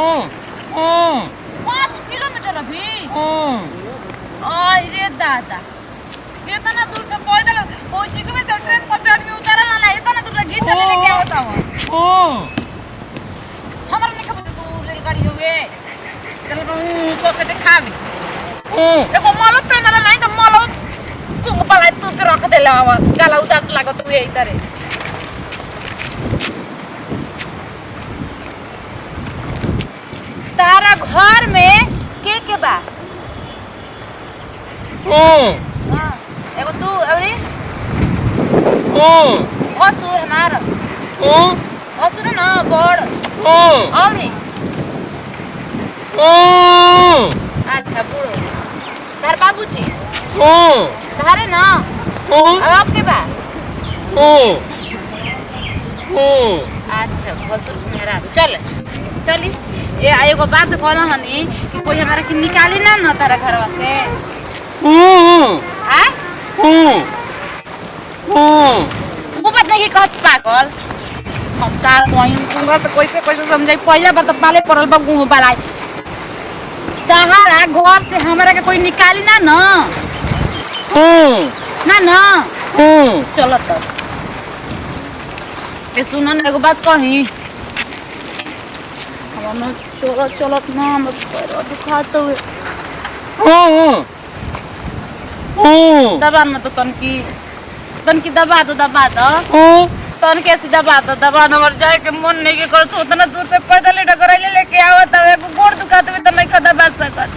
5 kilometre अभी अरे दादा इतना दूर से पैदल पहुंची के तो ट्रेन पर से आदमी उतरला ना इतना दूर लगी चले लेके होता हो हमरा नहीं खबर दूर रेलगाड़ी हुए चल को के दिखावी देखो मालो पेनला नहीं तो मालो तुम पलाई तू के रख देला गाला उदास लागत तू यही तरह तारा घर में के बा हां एगो तू अवरी असुर हमार असुर ना बड़ अवरी अच्छा बुढ़ो तार बाबूजी तारे ना आपके बा अच्छा असुर मेरा चल चली ए एगो बात कहला हनी कि कोई हमारा के निकाली ना तारा घरवा से हां वो बात नहीं कहत पागल हम तार कोई दूंगा तो कैसे समझाई पहला बार तो पाले पड़ल बा गुंग बलाई सहारा घर से हमरा के कोई निकाली ना ना चलो तो ए सुनो ना एगो बात कही हम चलो ना हम पैर दुखात हुए दबा ना तो तनकी दबा दो तन कैसे दबा नंबर जाए के मन नहीं के कर तो उतना दूर से पैदल डगरैले लेके आवत है एगो गोड़ दुखात हुए तो नहीं खा दबा सकत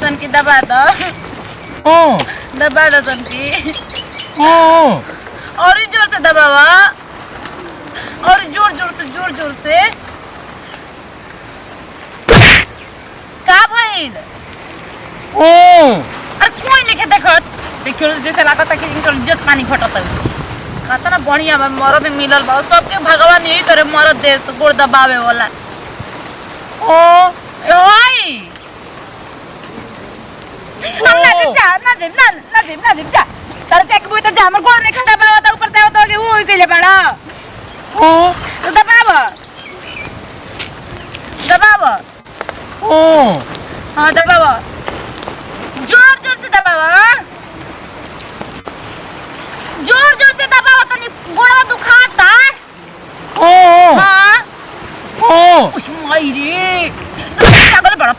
तनकी दबा दो तनकी और जोर से दबावा और जोर से का भइल अरे कोई नहीं के देखो जैसे लागत है कि इनकर इज्जत पानी घटत है खाता ना बढ़िया मरद मिलल बा सबके भगवान यही तरह मरद देश गोड़ दबावे वाला ओए ना जा तार चेक बुई तो जा हमर गोड़ नहीं खड़ा बावा तो ऊपर से होता कि वो के ले बड़ा तो दबाव हां दबाव जोर से दबाव जोर से दबाव तनी गोड़वा दुखाता हां उस माई रे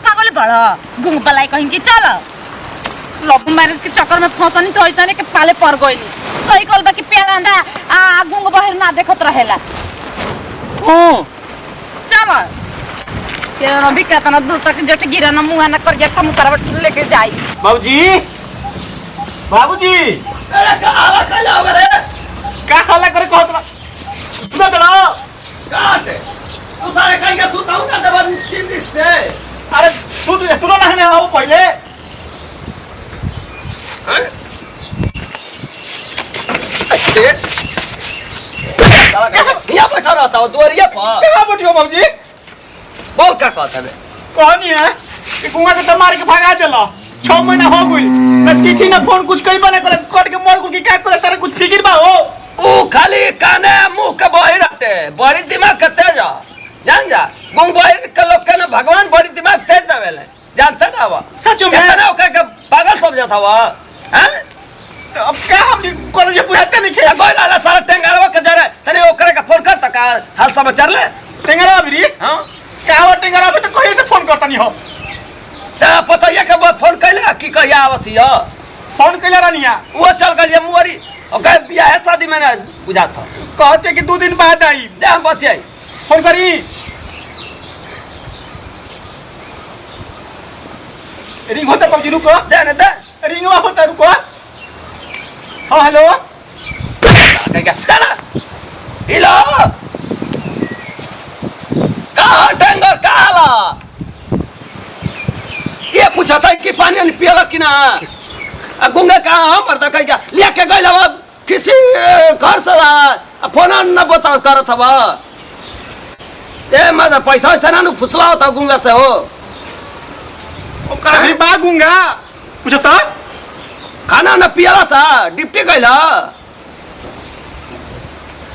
पागल बड़ा गुंग बलाई कहीं की चल लव मैरिज के चक्कर में फंसनी तो ऐसा के पाले पड़ गईली सही कहल बा कि पेड़ांडा आ गुंग बहर ना देखत रहेला चल के रवि केतना दूर तक जट गिरा ना मुंह ना कर गया हम करवट लेके जाई बाबूजी अरे का आला कइला रे का हल्ला करे कहत ना सुना दला काटे तू सारे कहीं के सुताऊ ना दबा चिंतित से अरे तू सुनो ना है आओ पहले अच्छे यहाँ बैठा रहता हो दुआरिया पर कहाँ बैठियो बाबूजी बहुत क्या कहता है कहानी है कि गुंगा के मार के भगा देला 6 महीना हो गई ना चिट्ठी ना फोन कुछ कई बने करे कट के मर गुल की का करे तेरे कुछ फिकिर बा हो ओ खाली काने मुंह के बही रहते बड़ी दिमाग के तेज जान जा गुंग बही के लोग के ना भगवान बड़ी दिमाग तेज देवेले जानते ना वो सच में कितना ओके के पागल सब जाता वो हैं अब क्या हम करे ये बुझाते नहीं खे कोई ना सारा टेंगरवा के जरे तने ओकरे का फोन कर तक हाल समाचार ले टेंगरा भी हां का हो टेंगरा भी तो कहीं से फोन करता नहीं हो ता पता ये के फोन कैला की कहिया आवती हो फोन कैला रानिया वो चल गलिए मुरी ओके बियाह शादी में ना बुझात हो कहते कि 2 दिन बाद आई दे हम बतियाई फोन करी रिंग होता बाबूजी रुको दे ना दे रिंगवा होता रुको हां हेलो क्या चला हेलो कहाँ टेंगर काला ये पूछा था कि पानी नहीं पिया कि ना गुंगा कहाँ हम पर तक क्या लेके गए लवा किसी घर से फोन न बता कर था बा ए मत पैसा वैसा ना फुसला होता गुंगा से हो ओकरा भी बा गुंगा पूछता खाना न पियला सा डिप्टी गइला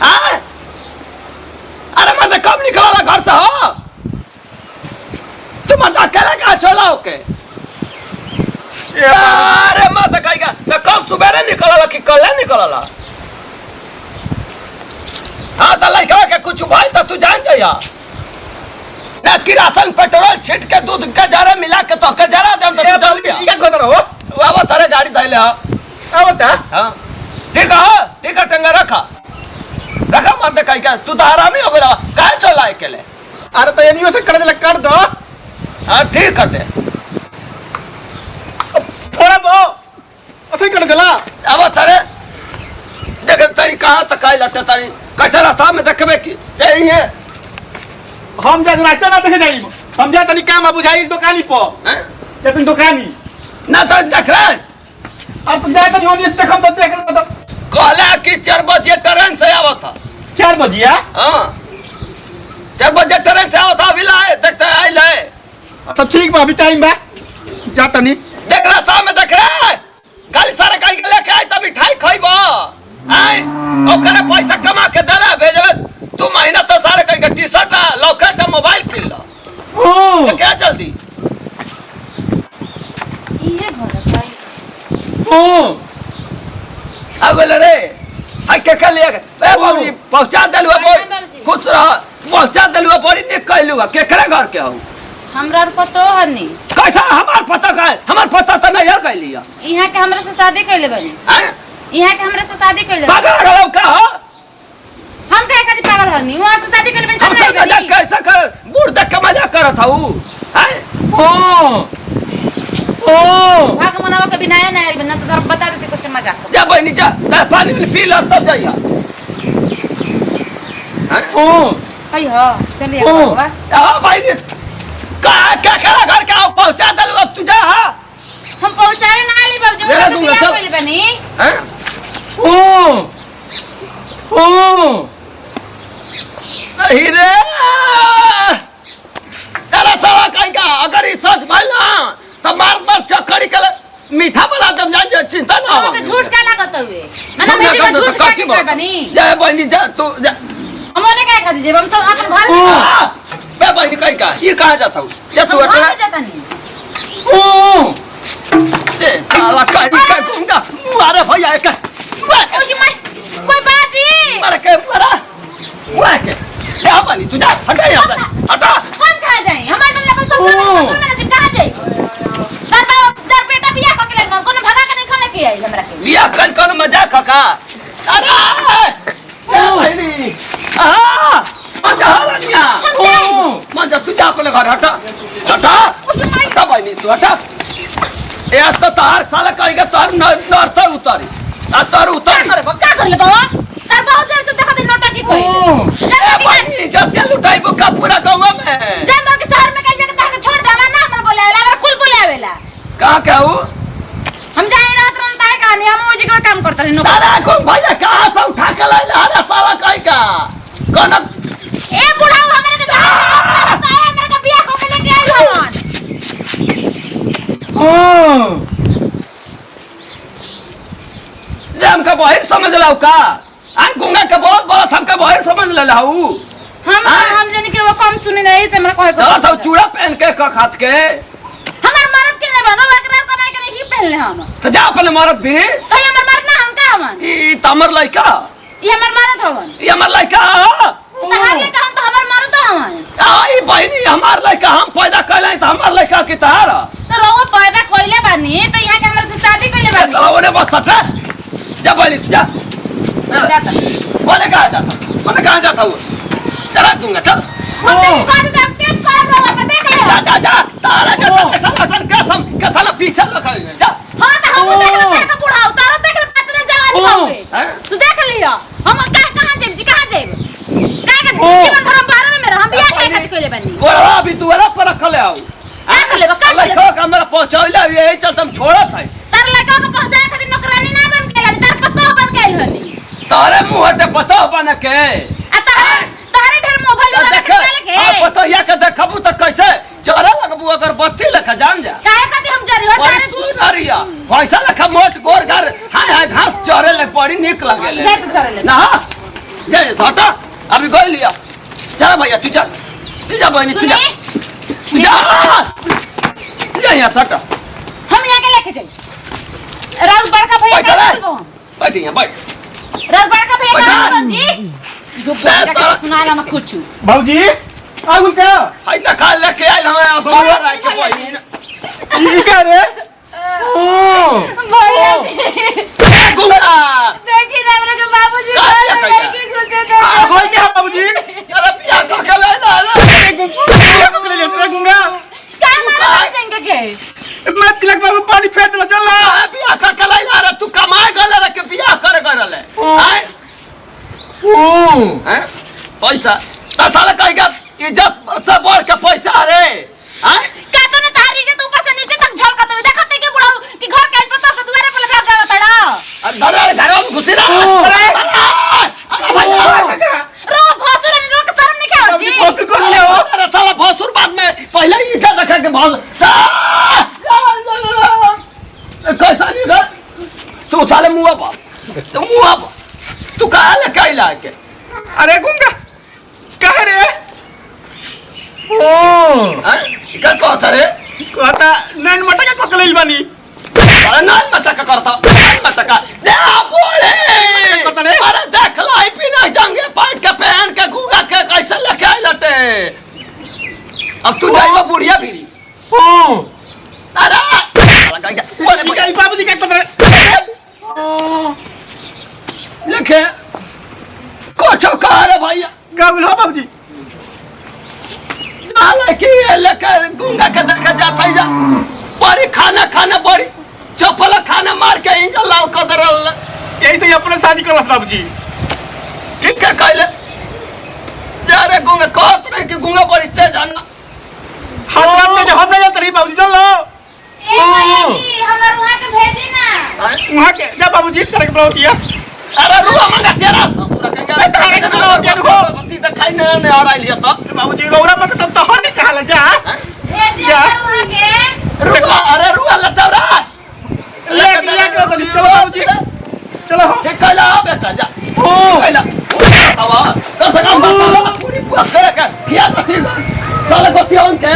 हां अरे मत कब निकला घर से हो के अरे मत कहिगा तो कब सुबह निकलला कि कल निकलला हाँ तो लड़का के कुछ भाई तो तू जान जाइया ना किरासन पेट्रोल छिट के दूध के जरा मिला के तो के जरा दम तो तू चल गया क्या कर रहा हो अब तारे गाड़ी धैले अब बता हां ठीक है टंगा रखा मत दे कहिगा तू तो हरामी हो गया काहे चला अकेले अरे तो एनियो से कर दे कर दो हां ठीक करते थोड़ा बो ऐसे कर देला अब तारे देख तारी कहां तक आई लट्टा तारी कैसे रास्ता में देखबे की यही है हम जा रास्ता ना देखे जाई हम जा तनी काम बुझाई दुकानी पर हैं जतन दुकानी ना तो देख रहे अब तुम जाए तो ओनी से देखम तो देख ले कहला कि 4 बजे ट्रेन से आवत था 4 बजिया हां 4 बजे ट्रेन से आवत था अभी लाए देखते आई ले तो ठीक बा अभी टाइम बा जा तनी देख रहा सामने देख रहा गाली सारे कहीं के लेके आई तब मिठाई खाइबो आए ओकरे पैसा कमा के देला भेजबे तू महीना तो सारे कहीं के टी-शर्ट लॉकेट मोबाइल किन लो ओ तो क्या जल्दी ये घर भाई ओ आगल रे आई के लिए ए बाबूजी पहुंचा देलु बोल खुश रह पहुंचा देलु बड़ी निक कहलु केकरा घर के हो हमरा पतो हनी कैसा हमार पता का हमार पता तो नहीं है कहलिया यहाँ के हमरा से शादी कैले बनी हैं यहाँ के हमरा से शादी कैले पागल रहो का हो हम काहे खातिर पागल हनी वहां से शादी कैले बनी हमसे मजाक कैसा कर बूढ़ देख के मजाक करत हूं हैं ओ भाग मनावा के बिना ना आई बना तो घर बता देते कैसे मजाक जा बहनी जा पानी में पी लो तब जाइया हैं ओ हई हो चलिए ओ। बाबा आ भाई क्या घर के आओ पहुंचा दलू अब तू जा हम पहुंचावे ना आली बाबूजी जरा वहां से दूंगा, बियाह चल। कैले बनी हैं ओ नहीं रे तेरा साला कहीं का अगर ये सच भाई ना तो मार चक्करी के मीठा बना दम जान चिंता ना हम के झूठ का लागत हुए मैंने मेरी को झूठ का के बनी जा बहनी जा तू जा हमने क्या खा दीजिए हम सब अपन घर में मैं बहनी कहीं का ये कहाँ जाता हूँ या तू हम घर अकेला में जाता नहीं ओ दे साला कहीं का घूमगा मुआरे भैया एक ओजी मैं कोई बाजी मारे के मुआरा मुआरे के ले बहनी तू जा हटा यहाँ से हटा हम कहां जाए हमारे मन लगा ससुर में कहां जाए दर बेटा बियाह पकड़ ले कोनो भगा के नहीं खाने के आई हमरा के बिया कौन मजाक का अरे बहनी मजा हरनिया मजा तू जा अपने घर हटा हटा बहनी तू हटा ए तो तार साला कहेगा तार नर्थ उतारी आ तार उतार क्या कर ले बाबा तार बहुत देर से देखा दे नोटा की कोई ए बहनी जब चल उठाइबो का पूरा गांव में जान दो कि शहर में कल के ताके छोड़ देवा ना हमरा बोलेला हमरा कुल बोलेला कहां कहू हम जाए रात रन ताए कहानी हम ओजी का काम करता है तारा को भैया कहां से उठा के ले अरे साला कहेगा कौन ए बुढ़ाऊ हमरा के ताए हमरा के बियाह को लेके आई हवन जे हमका बहिर समझ लाऊ का आ गुंगा के बहुत बड़ा हमका बहिर समझ ले लाऊ हम जाने कि वो कम सुने नहीं से हमरा कहे चला तो चूड़ा पहन के खात के हमार मरद के ले बनो एकरा कमाई के नहीं पहनले हम तो जा अपने मरद भी तो ये हमर मरद ना हम का हवन ई तमर लइका ये हमर मरद हवन ई हमर लइका तो हर ले हम तो हमर मरद हवन आई बहनी हमार लइका हम पैदा कैले त हमर लइका की तार तो रोवा पैदा कोइले बानी तो यहाँ के हमरा से शादी कइले बानी चलावने बस सटे जा बहनी जा जाता बोले कहां जाता बोले कहां जाता हूं चला दूंगा चल हम तेरी बात का केस कर रहा है देख ले जा जा जा तारा जैसा सन कसम कथला पीछे लखा जा हां तो हम देख ले बुढ़ाऊ तारो देख ले कितना जवानी बावे हैं? तू देख लियो हम कहां जेब जी कहां जेब का जीवन भर हम 12 में मेरा हम बियाह के खातिर कइले बानी गोरवा भी दुआरा पर रख ले आओ का कर लेबा का कर लेबा लइका का मेरा पहुंचौला यही चलते हम छोड़त है तार लड़का को पहुंचाए खातिर नौकरानी ना बन के लानी तार पतो बन के आइल हनी तारे मुंह ते पता बन के आ तारे ढेर मोबाइल वाला देख के चले के आ पता या के देखबू त कैसे चढ़े लगबू अगर बत्ती लेखा जान जा काहे खातिर हम जरी हो और जाने सुन अरिया पैसा लेखा मोट गोर घर हाय हाय घास चढ़े लग बड़ी निक लागेले जाए तो चले ले ना जा हटा अभी गई लिया चल भैया तू जा बहनी तू जा सुनी जा जाए यहाँ सट हम यहाँ के लेके जाए राउत बड़का भैया बैठ का रे। बोलबो बैठ यहाँ बैठ राउत बड़का भैया बैठ। का बोलबो जी जो बोल के सुनाला ना कुछ बाबूजी आगुल का हाय ना खा लेके आए हमें सोया रह के कोई ई का रे भैया जी गुंगा देखी ना मेरे के बाबूजी का बोल क्या रहे कि कुछ आ होय क्या बाबूजी यार बिया का के ले ला ये पकड़ ले से गुंगा का मारा बच्चन के मैं तिलक बाबू पानी फेर दे चल ना बिया का के ले ला तू कमाए गले रे के बिया करे गले हैं हैं पैसा ता साला कहेगा इज्जत से बढ़ के पैसा रे हैं का तो ने तारी जे ऊपर से नीचे तक झलकत है देखत है कि बुढ़ा कि घर के पता तो दुआरे पे लगा के बताड़ा घर में घुसी रहा रो भसुर ने रोक शर्म नहीं क्या जी फस कर ले हो अरे साला भसुर बाद में पहले ही इज्जत रखा के भस कैसा नहीं रे तू साले मुंह पर तू कहा ले कैला के अरे गुंगा कह रे हैं क्या कहता रे कहता नैन मटका पकड़ल बानी अरे नाल मटका करता नाल मटका दे बोले कहता रे अरे देख लाई बिना जंगे पाट के पहन के गुंगा के कैसे लेके आई लटे अब तू जाइबा बुढ़िया भी अरे ई बाबूजी का पकड़ लिखे कुछ कह रे भैया का बोल हो बाबूजी नाले की लेकर गुंगा के देखे जाता जा बड़ी खाना बड़ी चपल खाना मार के इंजन लाल कर दरल यही से अपने शादी करलस बाबूजी ठीक है कहले जा रे गुंगा कहत रहे कि गुंगा बड़ी तेज है ना हम अपने जो हम नहीं जाते रही बाबूजी चल लो ए भैया जी हमर वहां के भेजी ना वहां के जा बाबूजी तेरे के बुलावतिया अरे रुआ मंगा तेरा पूरा कंगा तारे के बुलाओ तेरे को बत्ती तो खाई नहीं आ रही है तो बाबूजी रौरा मत तब तो हर नहीं कहला जा भेजी जा। वहां के रुआ अरे रुआ लचौरा चलो बाबूजी चलो हो ठीक कहला बेटा जा कहला अब तो सलाम बता पूरी पूरा करे के किया तो ठीक साले गोतियों के